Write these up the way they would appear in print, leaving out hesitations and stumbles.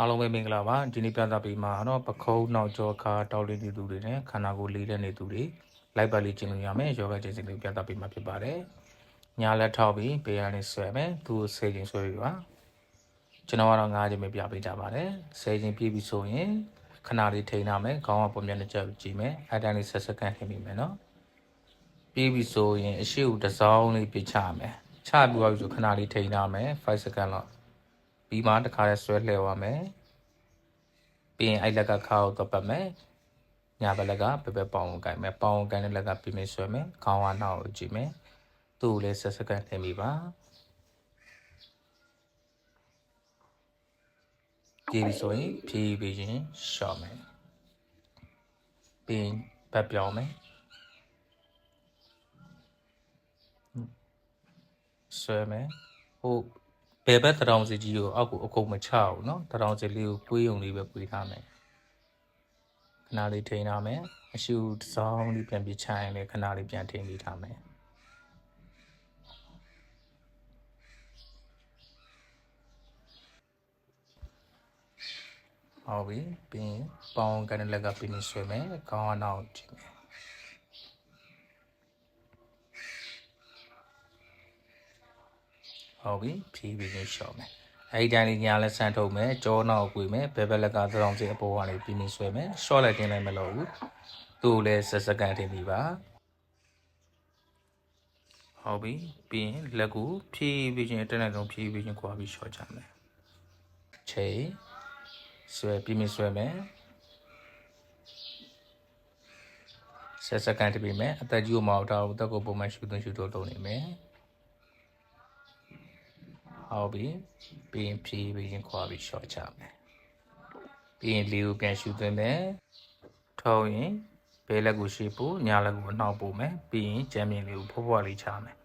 အားလုံးပဲမင်္ဂလာပါဒီနေ့ပြသပေးမှာတော့ပခုံးနောက်ကျောခါတောက်လေးနေသူတွေနဲ့ခန္ဓာကိုယ်လေးတဲ့နေသူတွေလိုက်ပါလေးကျင့်လို့ရမယ်ယောဂကျင့်စဉ်လေးပြသပေးမှာဖြစ်ပါတယ်ညာလက်ထောက်ပြီးဘေးရနေဆွဲမယ်သူ့10ချိန်ဆွဲပြီးပါကျွန်တော်ကတော့9ချိန်ပဲပြပေးကြပါတယ်10ချိန်ပြည့်ပြီဆိုရင်ခဏလေးထိန်းထားမယ်ခေါင်းကပုံမျက်နှာကျကြည့်မယ်အဲ့တိုင်းလေး10စက္ကန့်ထိန်းမိမယ်နော်ပြည့်ပြီဆိုရင်အရှိ့ကိုတစ်စောင်းလေးပြချမယ်ချပြီးသွားပြီဆိုခဏလေးထိန်းထားမယ်5စက္ကန့်လောက်ပြီးမှတစ်ခါလဲဆွဲလှည့်သွားမယ်ပြီးရင်အဲ့လက်ကခါကိုတော့ပတ်မယ်ညာဘက်လက်ကဘက်ပေါင်ကိုကိုင်မယ်ပေါင်ကိုကိုင်တဲ့လက်ကပြင်းပြဆွဲမယ်ခေါင်းကနောက်ကိုကြည့်မယ်သူ့ကိုလည်း10စက္ကန့်ထည့်မိပါကြည့်ပြီဆိုရင်ဖြည်းဖြည်းချင်းရှော့မယ်ပြီးရင်ဘက်ပြောင်းမယ်ဆွဲမယ်ဟိုဘယ်ဘက်တောင်စီကြီးကိုအောက်ကိုအကုန်မချဘူးเนาะတောင်စီလေးကိုကွေးုံလေးပဲကွေးထားမယ်ခဏလေးထိန်းထားမယ်အရှူတစ်စောင်းလေးပြန်ပြချရင်လည်းခဏလေးပြန်ထိန်းပြီးထားမယ်ဟုတ်ပြီပြီးရင်ပေါင်ကန်တဲ့လက်ကပြင်းဆွဲမယ်ခေါင်းကနောက်ကြည့်မယ်ဟုတ်ပြီဖြည်းဖြည်းချင်းရှော့မယ်အဲ့ဒီတိုင်းလေးညာလက်ဆန်းထုတ်မယ်ကြောနောက်ကွေမယ်ဘယ်ဘက်လက်ကသတောင်စီအပေါ်ကနေပြင်းဆွဲမယ်ရှော့လိုက်တင်လိုက်မလို့ဘူးသူ့လည်း10စက္ကန့်ထည့်ပြီးပါဟုတ်ပြီပြီးရင်လက်ကိုဖြည်းဖြည်းချင်းတက်တဲ့ဆုံးဖြည်းဖြည်းချင်းခွာပြီးရှော့ချမယ်ချိန်ဆွဲပြင်းဆွဲမယ်10စက္ကန့်တပြည့်မယ်အသက်ကြီးကိုမအောင်တော့အသက်ကိုပုံမှန်ရှူသွင်းရှူထုတ်လုပ်နေမယ်ဟုတ်ပြီပြီးရင်ဖြည်းဖြည်းချင်းခွာပြီးရှော့ချမယ်ပြီးရင်လေးကိုပြန်ရှူသွင်းမယ်ထုံးရင်ဘဲလက်ကိုရှေ့ပို့ညာလက်ကိုအနောက်ပို့မယ်ပြီးရင်ကြမ်းမြင်လေးကိုဖွားဖွားလေးချမယ်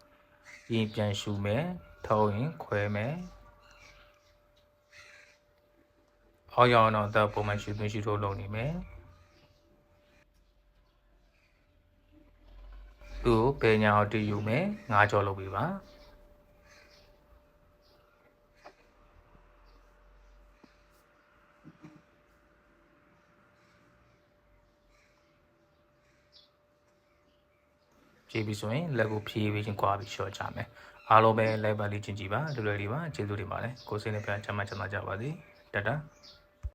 ပြီးရင်ပြန်ရှူမယ်ထုံးရင်ခွဲမယ်အောက်ရောက်တော့အသက်ပုံမှန်ရှူသွင်းရှူထုတ်လုပ်နေမယ်သူ့ကိုဘယ်ညာအောင်တည်ယူမယ်9ကြောလုပ်ပေးပါကြည့်ပြီးဆိုရင်လက်ကိုဖြည်းဖြည်းချင်းခွာပြီးရှော့ချမယ်အားလုံးပဲလိုက်ပါလေးချင်းကြည့်ပါလွယ်လွယ်လေးပါကျေးဇူးတင်ပါတယ်ကိုယ်စိတ်နဲ့ပြန်ချမ်းသာကြပါစေတတ